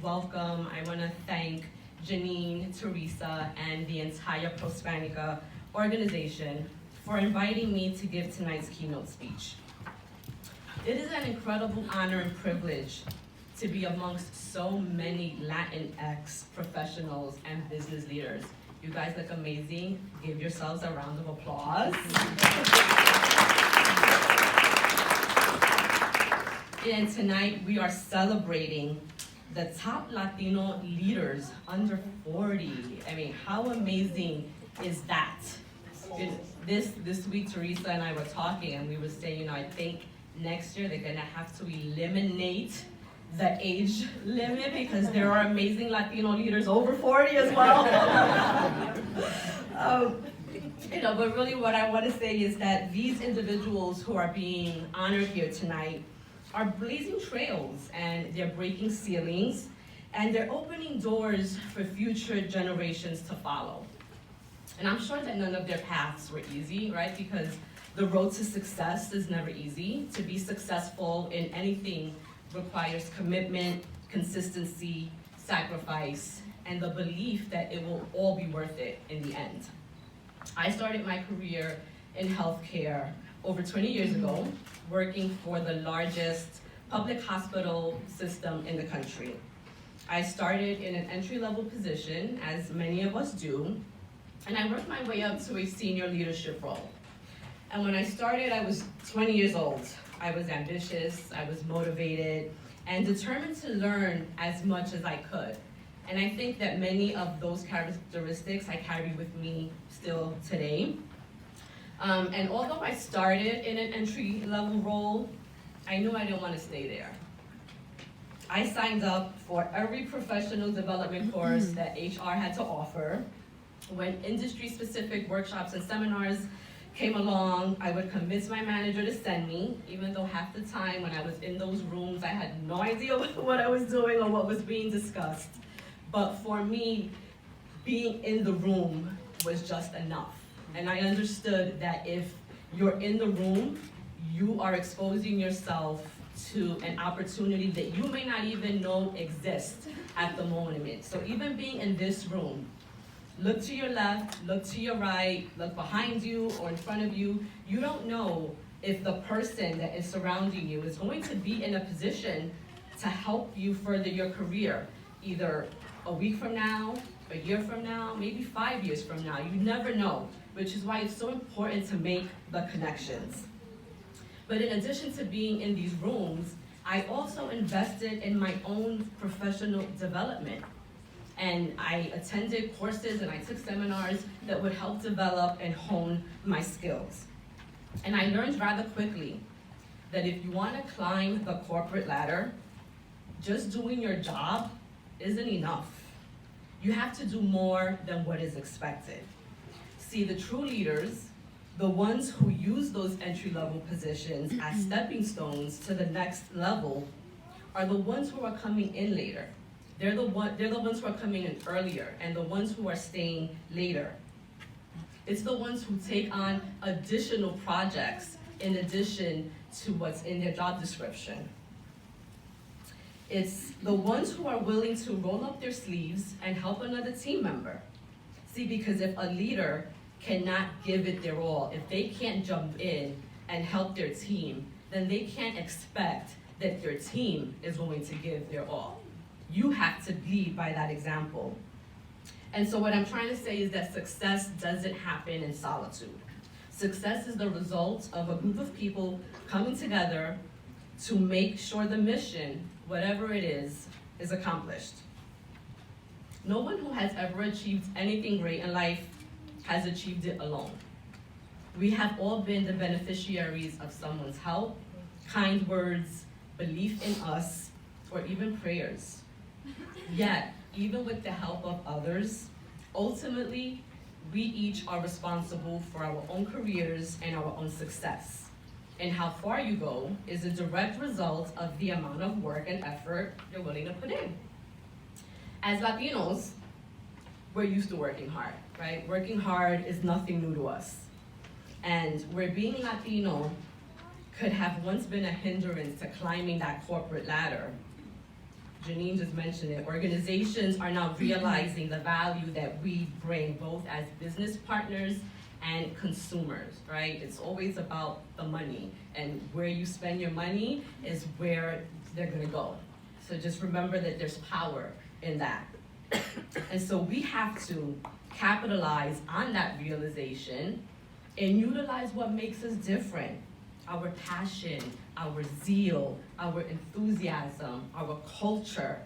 Welcome. I want to thank Janine, Teresa, and the entire Prospanica organization for inviting me to give tonight's keynote speech. It is an incredible honor and privilege to be amongst so many LatinX professionals and business leaders. You guys look amazing. Give yourselves a round of applause. And tonight we are celebrating the top Latino leaders under 40. I mean, how amazing is that? This week, Teresa and I were talking, and we were saying, I think next year they're gonna have to eliminate the age limit because there are amazing Latino leaders over 40 as well. But really what I want to say is that these individuals who are being honored here tonight are blazing trails, and they're breaking ceilings, and they're opening doors for future generations to follow. And I'm sure that none of their paths were easy, right? Because the road to success is never easy. To be successful in anything requires commitment, consistency, sacrifice, and the belief that it will all be worth it in the end. I started my career in healthcare over 20 years ago, working for the largest public hospital system in the country. I started in an entry-level position, as many of us do, and I worked my way up to a senior leadership role. And when I started, I was 20 years old. I was ambitious, I was motivated, and determined to learn as much as I could. And I think that many of those characteristics I carry with me still today. And although I started in an entry-level role, I knew I didn't want to stay there. I signed up for every professional development course that HR had to offer. When industry-specific workshops and seminars came along, I would convince my manager to send me, even though half the time when I was in those rooms, I had no idea what I was doing or what was being discussed. But for me, being in the room was just enough. And I understood that if you're in the room, you are exposing yourself to an opportunity that you may not even know exists at the moment. So even being in this room, look to your left, look to your right, look behind you or in front of you. You don't know if the person that is surrounding you is going to be in a position to help you further your career, either a week from now, a year from now, maybe 5 years from now. You never know, which is why it's so important to make the connections. But in addition to being in these rooms, I also invested in my own professional development. And I attended courses and I took seminars that would help develop and hone my skills. And I learned rather quickly that if you want to climb the corporate ladder, just doing your job isn't enough. You have to do more than what is expected. See, the true leaders, the ones who use those entry-level positions as stepping stones to the next level, are the ones who are coming in later. They're the ones who are coming in earlier and the ones who are staying later. It's the ones who take on additional projects in addition to what's in their job description. It's the ones who are willing to roll up their sleeves and help another team member. See, because if a leader cannot give it their all, if they can't jump in and help their team, then they can't expect that their team is going to give their all. You have to lead by that example. And so what I'm trying to say is that success doesn't happen in solitude. Success is the result of a group of people coming together to make sure the mission, whatever it is accomplished. No one who has ever achieved anything great in life has achieved it alone. We have all been the beneficiaries of someone's help, kind words, belief in us, or even prayers. Yet, even with the help of others, ultimately, we each are responsible for our own careers and our own success. And how far you go is a direct result of the amount of work and effort you're willing to put in. As Latinos, we're used to working hard, right? Working hard is nothing new to us. And where being Latino could have once been a hindrance to climbing that corporate ladder, Janine just mentioned it, organizations are now realizing the value that we bring both as business partners and consumers, right? It's always about the money, and where you spend your money is where they're gonna go. So just remember that there's power in that. And so we have to capitalize on that realization and utilize what makes us different. Our passion, our zeal, our enthusiasm, our culture,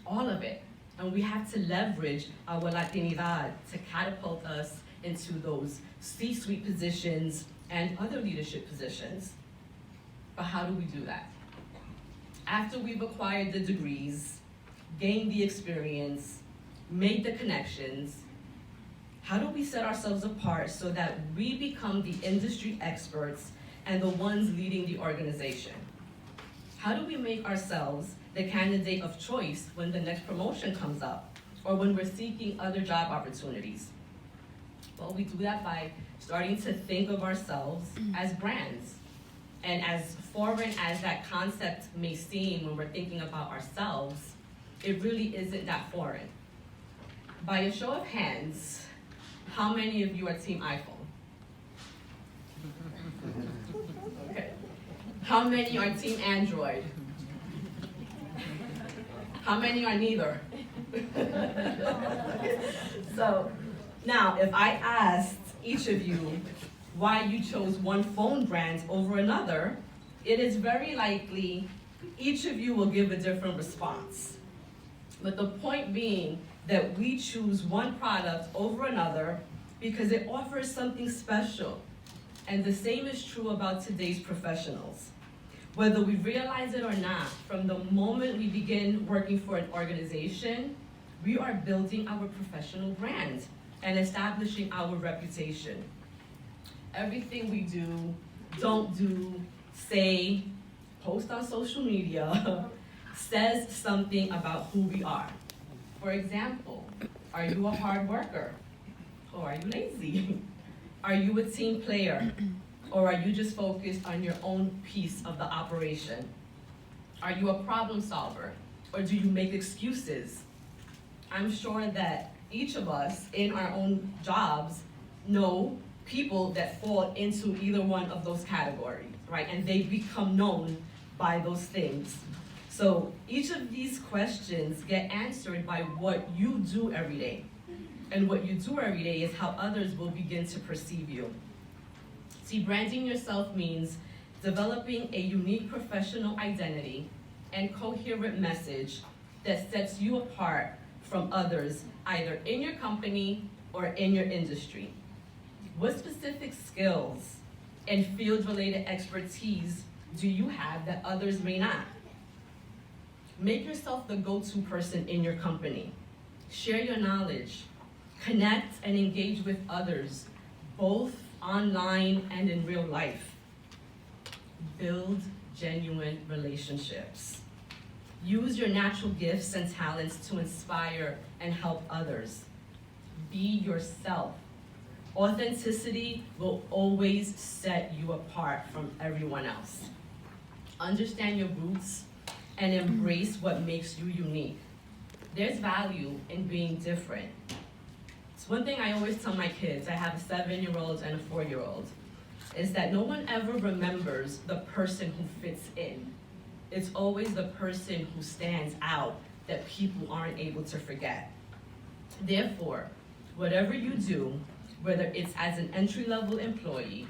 all of it. And we have to leverage our Latinidad to catapult us into those C-suite positions and other leadership positions. But how do we do that? After we've acquired the degrees, gained the experience, made the connections, how do we set ourselves apart so that we become the industry experts and the ones leading the organization? How do we make ourselves the candidate of choice when the next promotion comes up or when we're seeking other job opportunities? Well, we do that by starting to think of ourselves as brands. And as foreign as that concept may seem when we're thinking about ourselves, it really isn't that foreign. By a show of hands, how many of you are Team iPhone? Okay. How many are Team Android? How many are neither? So now, if I asked each of you why you chose one phone brand over another, it is very likely each of you will give a different response. But the point being that we choose one product over another because it offers something special. And the same is true about today's professionals. Whether we realize it or not, from the moment we begin working for an organization, we are building our professional brand and establishing our reputation. Everything we do, don't do, say, post on social media, says something about who we are. For example, are you a hard worker? Or are you lazy? Are you a team player? Or are you just focused on your own piece of the operation? Are you a problem solver? Or do you make excuses? I'm sure that each of us in our own jobs know people that fall into either one of those categories, right? And they become known by those things. So each of these questions get answered by what you do every day. And what you do every day is how others will begin to perceive you. See, branding yourself means developing a unique professional identity and coherent message that sets you apart from others, either in your company or in your industry. What specific skills and field-related expertise do you have that others may not? Make yourself the go-to person in your company. Share your knowledge. Connect and engage with others, both online and in real life. Build genuine relationships. Use your natural gifts and talents to inspire and help others. Be yourself. Authenticity will always set you apart from everyone else. Understand your roots and embrace what makes you unique. There's value in being different. It's one thing I always tell my kids, I have a 7-year-old and a 4-year-old, is that no one ever remembers the person who fits in. It's always the person who stands out that people aren't able to forget. Therefore, whatever you do, whether it's as an entry-level employee,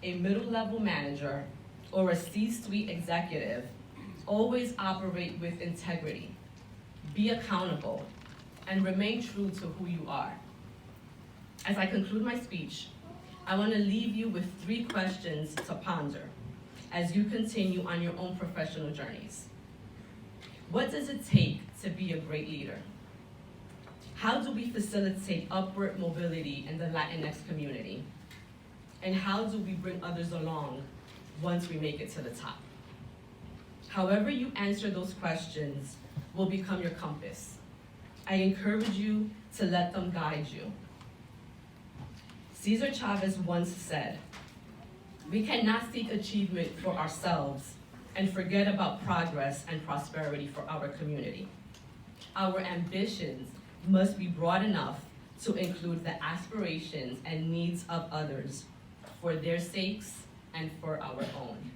a middle-level manager, or a C-suite executive, always operate with integrity. Be accountable, and remain true to who you are. As I conclude my speech, I want to leave you with 3 questions to ponder as you continue on your own professional journeys. What does it take to be a great leader? How do we facilitate upward mobility in the Latinx community? And how do we bring others along once we make it to the top? However you answer those questions will become your compass. I encourage you to let them guide you. Cesar Chavez once said, "We cannot seek achievement for ourselves and forget about progress and prosperity for our community." Our ambitions must be broad enough to include the aspirations and needs of others for their sakes and for our own.